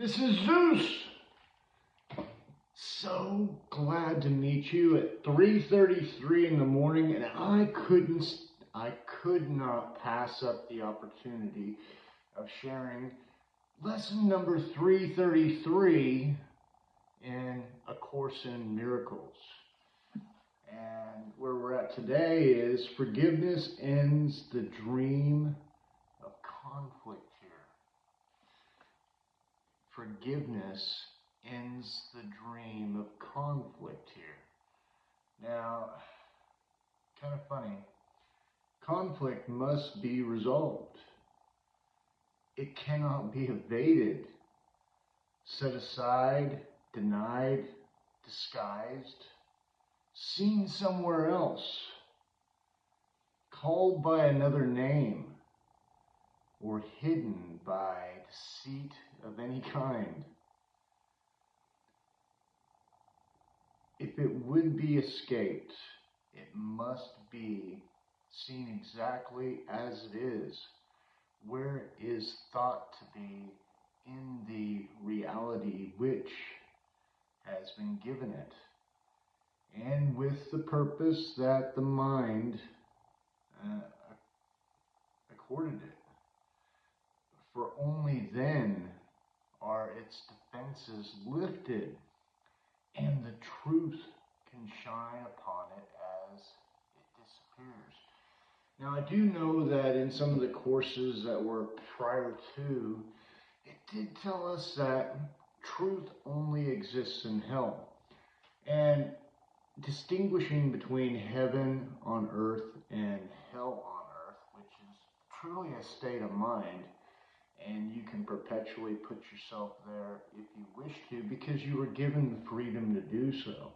This is Zeus. So glad to meet you at 3:33 in the morning, and I could not pass up the opportunity of sharing lesson number 333 in A Course in Miracles. And where we're at today is forgiveness ends the dream of conflict here. Forgiveness ends the dream of conflict here. Now, kind of funny, conflict must be resolved. It cannot be evaded, set aside, denied, disguised, seen somewhere else, called by another name, or hidden by deceit of any kind. If it would be escaped, it must be seen exactly as it is, where it is thought to be in the reality which has been given it, and with the purpose that the mind accorded it. For only then are its defenses lifted, and the truth can shine upon it as it disappears. Now, I do know that in some of the courses that were prior to, it did tell us that truth only exists in hell. And distinguishing between heaven on earth and hell on earth, which is truly a state of mind, and you can perpetually put yourself there if you wish to, because you were given the freedom to do so.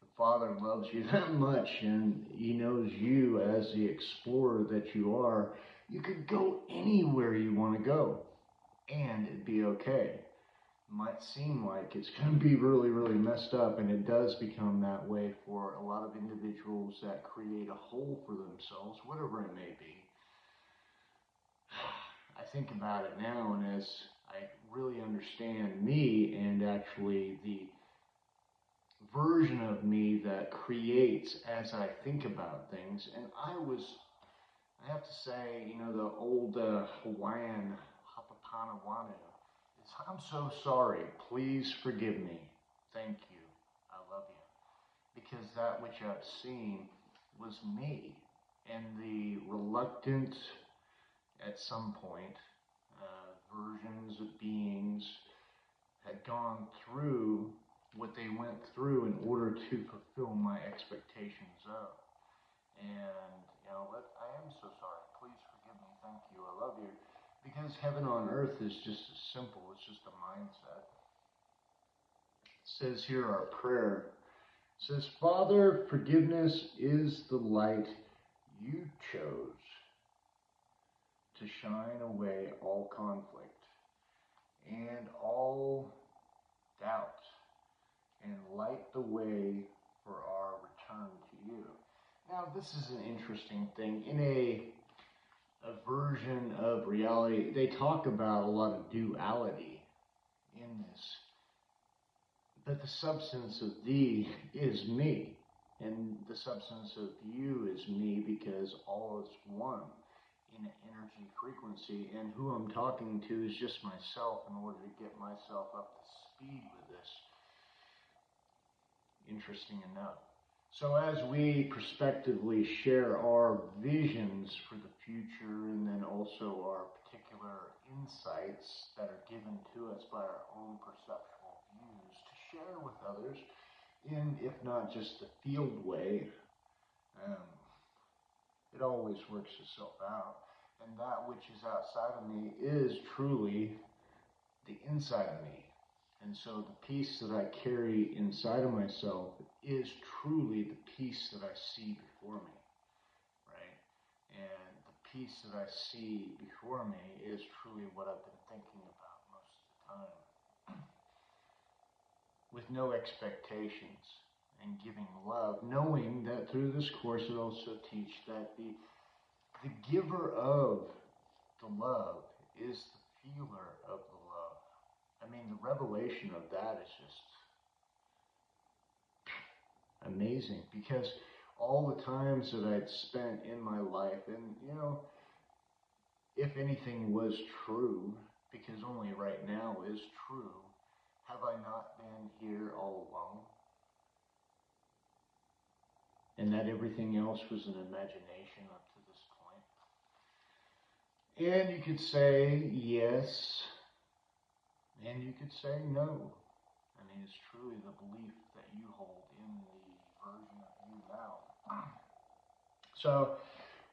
The Father loves you that much, and He knows you as the explorer that you are. You could go anywhere you want to go, and it'd be okay. It might seem like it's going to be really, really messed up, and it does become that way for a lot of individuals that create a hole for themselves, whatever it may be. I think about it now, and as I really understand me and actually the version of me that creates as I think about things, and I have to say, the old Hawaiian Hapapana Wanu is, I'm so sorry, please forgive me, thank you, I love you, because that which I've seen was me, and the reluctant, at some point, versions of beings had gone through what they went through in order to fulfill my expectations of. And, I am so sorry. Please forgive me. Thank you. I love you. Because heaven on earth is just as simple. It's just a mindset. It says here our prayer. It says, Father, forgiveness is the light you chose to shine away all conflict and all doubt, and light the way for our return to you. Now, this is an interesting thing. In a version of reality, they talk about a lot of duality in this, but the substance of thee is me, and the substance of you is me, because all is one in an energy frequency, and who I'm talking to is just myself in order to get myself up to speed with this. Interesting enough. So as we prospectively share our visions for the future, and then also our particular insights that are given to us by our own perceptual views to share with others in, if not just the field way, it always works itself out. And that which is outside of me is truly the inside of me. And so the peace that I carry inside of myself is truly the peace that I see before me, right? And the peace that I see before me is truly what I've been thinking about most of the time. With no expectations and giving love, knowing that through this course it also teaches that the giver of the love is the feeler of the love. I mean, the revelation of that is just amazing, because all the times that I'd spent in my life, and if anything was true, because only right now is true, have I not been here all along? And that everything else was an imagination up to this point? And you could say yes, and you could say no. I mean, it's truly the belief that you hold in the version of you now. So,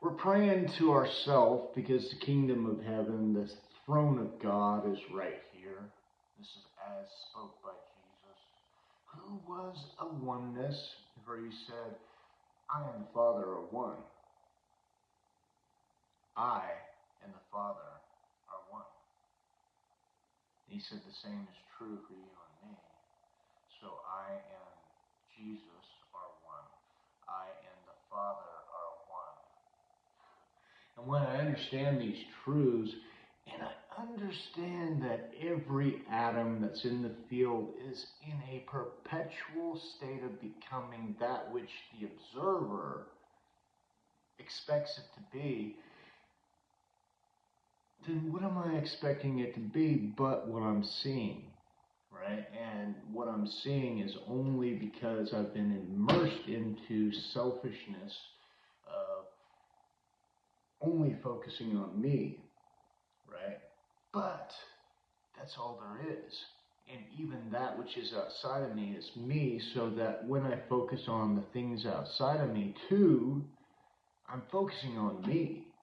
we're praying to ourselves because the kingdom of heaven, the throne of God is right here. This is as spoke by Jesus, who was a oneness, where he said, I and the Father are one. I and the Father are one. He said the same is true for you and me. So I and Jesus are one. I and the Father are one. And when I understand these truths, and I understand that every atom that's in the field is in a perpetual state of becoming that which the observer expects it to be, then what am I expecting it to be but what I'm seeing, right? And what I'm seeing is only because I've been immersed into selfishness, only focusing on me, right? But that's all there is. And even that which is outside of me is me, so that when I focus on the things outside of me too, I'm focusing on me.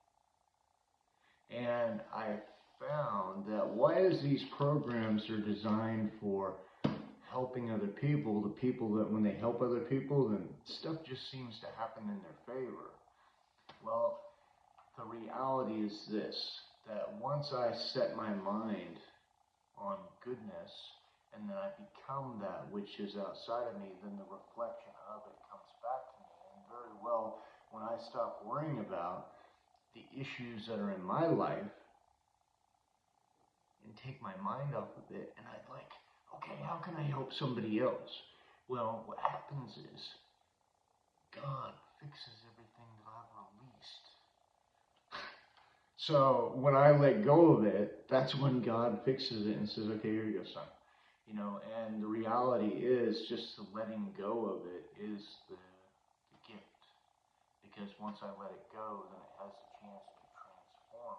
And I found that why is these programs are designed for helping other people, the people that when they help other people, then stuff just seems to happen in their favor. Well, the reality is this, that once I set my mind on goodness, and then I become that which is outside of me, then the reflection of it comes back to me. And very well, when I stop worrying about the issues that are in my life and take my mind off of it, and I'd like, okay, how can I help somebody else? Well, what happens is God fixes everything that I've released. So when I let go of it, that's when God fixes it and says, okay, here you go, son. And the reality is just the letting go of it is the gift. Because once I let it go, then it has a chance to transform.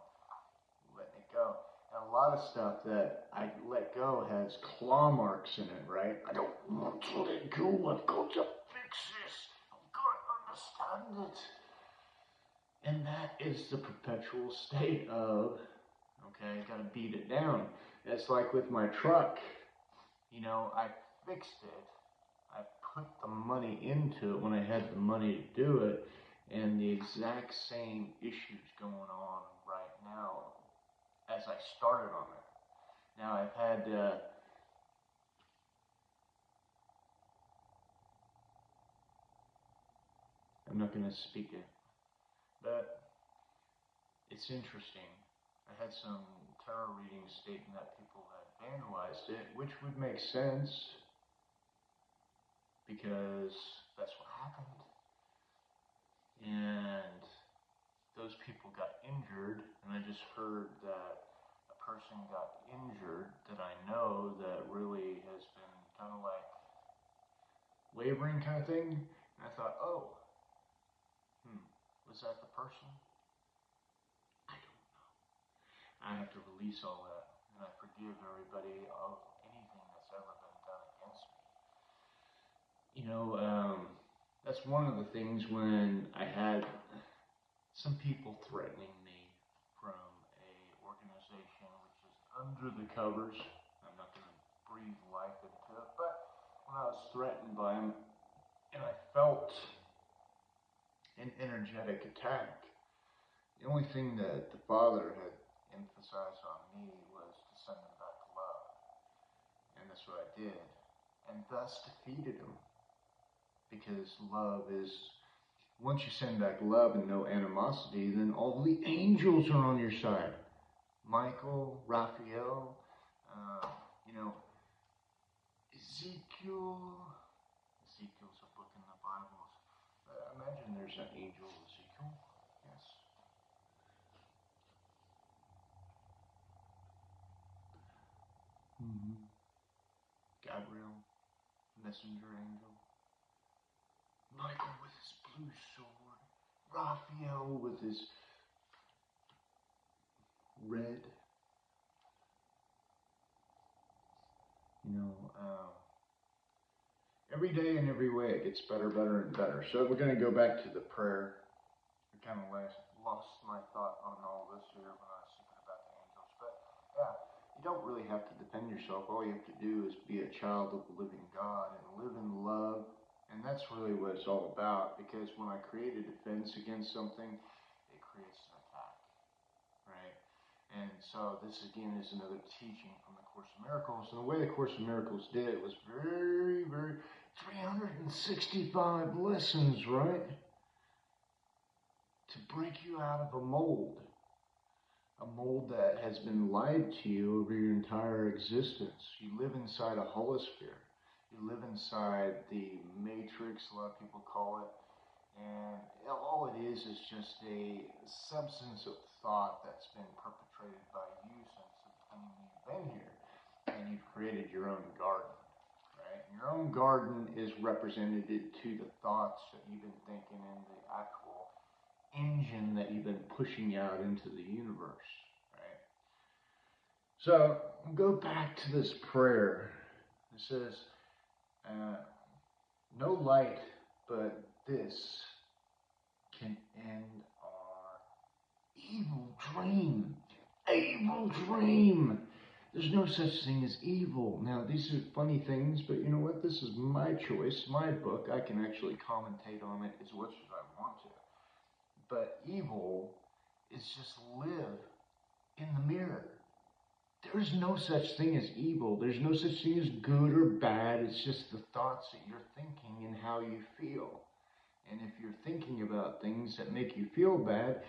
Letting it go. And a lot of stuff that I let go has claw marks in it, right? I don't want to let go. I've got to fix this. I've got to understand it. And that is the perpetual state of, okay, got to beat it down. It's like with my truck. I fixed it. I put the money into it when I had the money to do it. And the exact same issues going on right now as I started on it. Now I've had I'm not going to speak it, but it's interesting. I had some tarot readings stating that people had vandalized it, which would make sense because that's what happened. And those people got injured, and I just heard that a person got injured that I know that really has been kind of like wavering kind of thing. And I thought, oh, was that the person? I don't know. I have to release all that, and I forgive everybody of anything that's ever been done against me. That's one of the things when I had some people threatening me from a organization which is under the covers. I'm not going to breathe life into it, but when I was threatened by them and I felt an energetic attack, the only thing that the Father had emphasized on me was to send them back to love. And that's what I did. And thus defeated them. Because love is, once you send back love and no animosity, then all the angels are on your side. Michael, Raphael, And there's that angel Ezekiel. Yes. Gabriel, messenger angel. Michael with his blue sword. Raphael with his red. Every day and every way it gets better, better, and better. So we're going to go back to the prayer. I kind of lost my thought on all this here when I was thinking about the angels. But yeah, you don't really have to defend yourself. All you have to do is be a child of the living God and live in love. And that's really what it's all about. Because when I create a defense against something, it creates an attack. Right? And so this again is another teaching from the Course of Miracles. And the way the Course of Miracles did it was very, very 365 lessons, right? To break you out of a mold that has been lied to you over your entire existence. You live inside a holosphere. You live inside the matrix, a lot of people call it. And all it is just a substance of thought that's been perpetrated by you since the time you've been here. And you've created your own garden, right? And your own garden is represented to the thoughts that you've been thinking in the actual engine that you've been pushing out into the universe, right? So go back to this prayer. It says, no light but this can end our evil dream. Evil dream. There's no such thing as evil. Now, these are funny things, but you know what? This is my choice, my book. I can actually commentate on it as much as I want to. But evil is just live in the mirror. There's no such thing as evil. There's no such thing as good or bad. It's just the thoughts that you're thinking and how you feel. And if you're thinking about things that make you feel bad,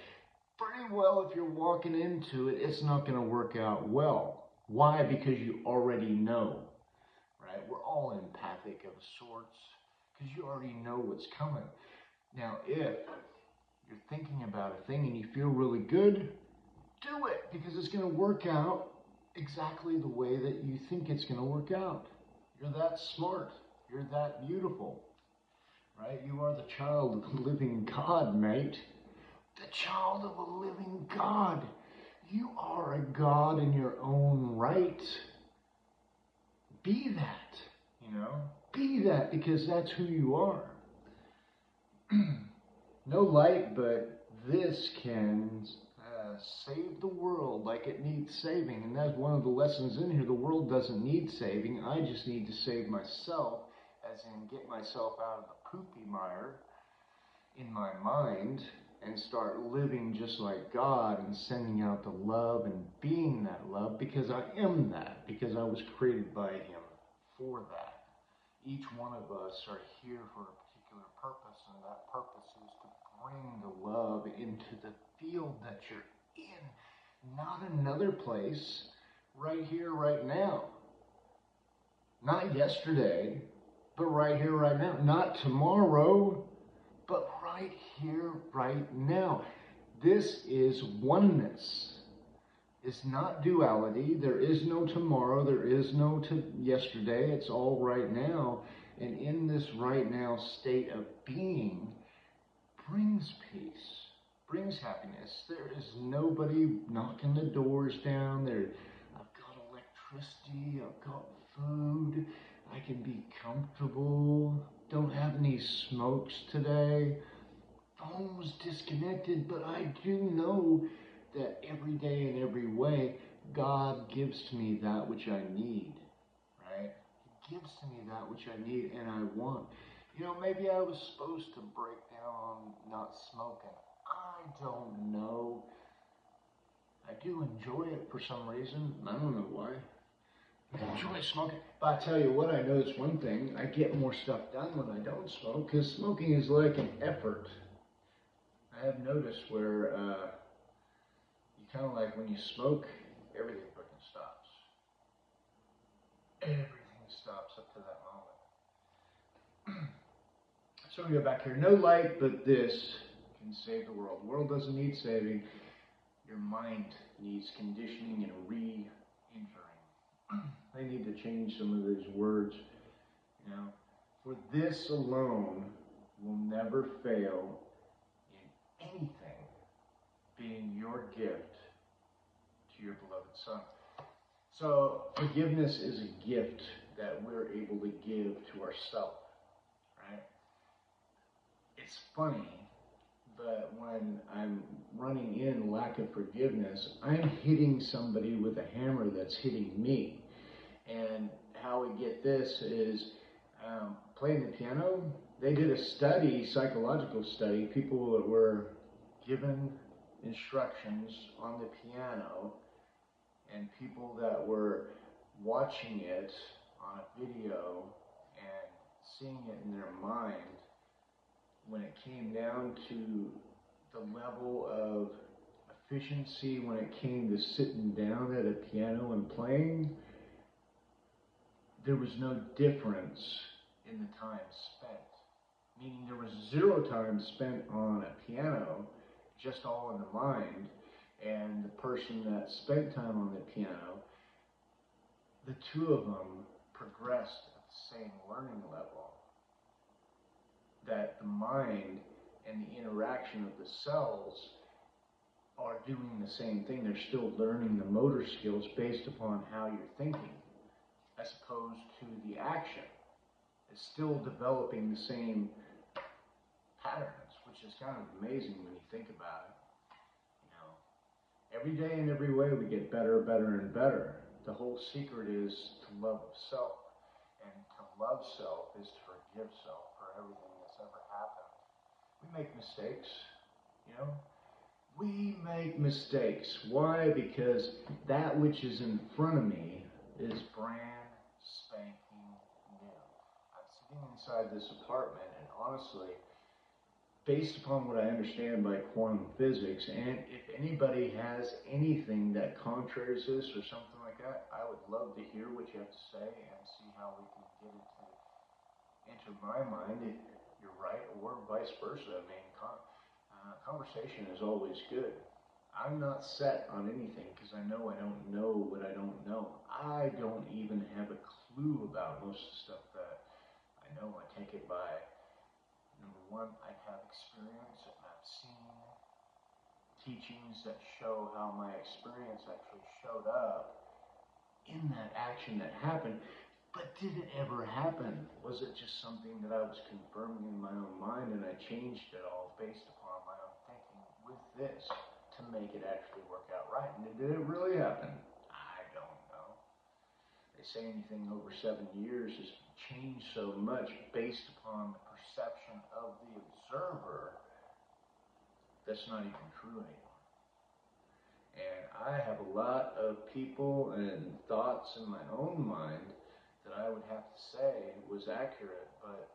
pretty well if you're walking into it, it's not going to work out well. Why? Because you already know, right? We're all empathic of sorts because you already know what's coming. Now, if you're thinking about a thing and you feel really good, do it because it's going to work out exactly the way that you think it's going to work out. You're that smart. You're that beautiful, right? You are the child of the living God, mate. The child of a living God. You are a God in your own right. Be that, Be that because that's who you are. No light, but this can save the world like it needs saving. And that's one of the lessons in here. The world doesn't need saving. I just need to save myself, as in get myself out of the poopy mire in my mind and start living just like God and sending out the love and being that love because I am that, because I was created by Him for that. Each one of us are here for a particular purpose, and that purpose is to bring the love into the field that you're in, not another place, right here, right now. Not yesterday, but right here, right now. Not tomorrow, but right here, right now. This is oneness. It's not duality. There is no tomorrow. There is no yesterday. It's all right now. And in this right now state of being brings peace, brings happiness. There is nobody knocking the doors down. I've got electricity. I've got food. I can be comfortable. Don't have any smokes today. Phone was disconnected, but I do know that every day in every way, God gives to me that which I need, right? He gives to me that which I need and I want. Maybe I was supposed to break down on not smoking. I don't know. I do enjoy it for some reason. I don't know why. I enjoy smoking. But I tell you what, I notice one thing. I get more stuff done when I don't smoke because smoking is like an effort. I have noticed where you kind of like when you smoke, everything fucking stops. Everything stops up to that moment. So we go back here. No light but this can save the world. The world doesn't need saving. Your mind needs conditioning and re-injuring. They need to change some of these words. You know, for this alone will never fail in anything being your gift to your beloved Son. So forgiveness is a gift that we're able to give to ourselves, right? It's funny, but when I'm running in lack of forgiveness, I'm hitting somebody with a hammer that's hitting me. And how we get this is playing the piano. They did a study, psychological study, people that were given instructions on the piano and people that were watching it on a video and seeing it in their mind, when it came down to the level of efficiency, when it came to sitting down at a piano and playing, there was no difference in the time spent. Meaning there was 0 time spent on a piano, just all in the mind, and the person that spent time on the piano, the two of them progressed at the same learning level. That the mind and the interaction of the cells are doing the same thing. They're still learning the motor skills based upon how you're thinking, as opposed to the action. It's still developing the same patterns, which is kind of amazing when you think about it. You know, every day in every way we get better, better, and better. The whole secret is to love self, and to love self is to forgive self for everything that's ever happened. We make mistakes, you know. We make mistakes. Why? Because that which is in front of me is brand spanking new. I'm sitting inside this apartment, and honestly, based upon what I understand by quantum physics, and if anybody has anything that contraries this or something like that, I would love to hear what you have to say and see how we can get it to enter my mind if you're right, or vice versa. I mean, conversation is always good. I'm not set on anything because I know I don't know what I don't know. I don't even have a clue about most of the stuff that I know. I take it by, number one, I have experience and I've seen teachings that show how my experience actually showed up in that action that happened. But did it ever happen? Was it just something that I was confirming in my own mind and I changed it all based upon my own thinking with this to make it actually work out right? And did it really happen? I don't know. They say anything over 7 years has changed so much based upon the perception of the observer. That's not even true anymore. And I have a lot of people and thoughts in my own mind that I would have to say was accurate, but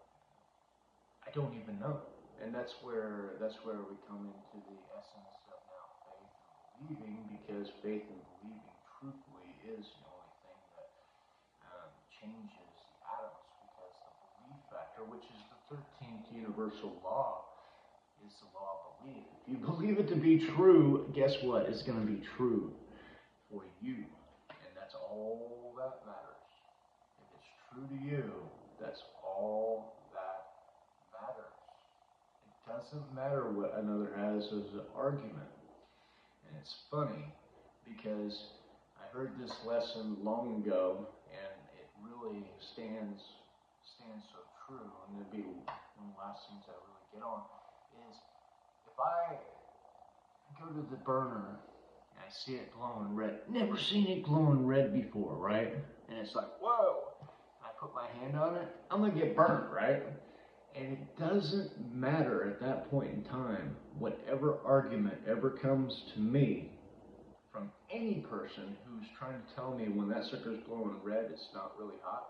I don't even know. And that's where we come into the essence of now faith and believing, because faith and believing truthfully is the only thing that changes the atoms, because the belief factor, which is the 13th universal law, is the law of belief. If you believe it to be true, guess what? It's going to be true for you. And that's all that matters. If it's true to you, that's all that matters. It doesn't matter what another has as an argument. And it's funny because I heard this lesson long ago, and it really stands so true. And it'll be one of the last things I really get on is, if I go to the burner and I see it glowing red, never seen it glowing red before, right? And it's like, whoa! I put my hand on it, I'm gonna get burnt, right? And it doesn't matter at that point in time, whatever argument ever comes to me from any person who's trying to tell me when that sucker's glowing red, it's not really hot.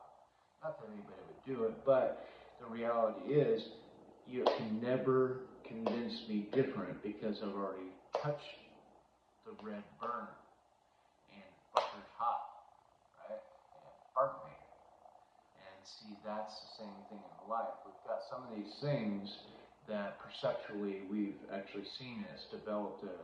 Not that anybody would do it, but the reality is, you can never convince me different, because I've already touched the red burn, and fucker's hot, right? And it burnt me. And see, that's the same thing in life. We've got some of these things that perceptually we've actually seen as developed a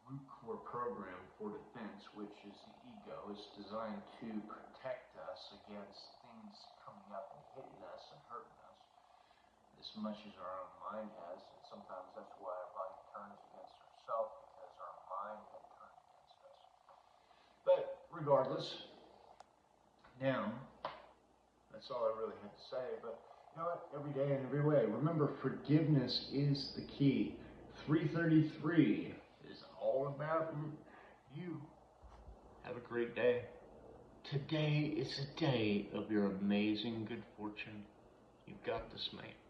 root core program for defense, which is the ego. It's designed to protect us against things coming up and hitting us and hurting us as much as our own mind has. And sometimes that's why our body turns against herself, because our mind had turned against us. But regardless, now, that's all I really have to say. But you know what? Every day in every way. Remember, forgiveness is the key. 333 is all about you. Have a great day. Today is a day of your amazing good fortune. You've got this, mate.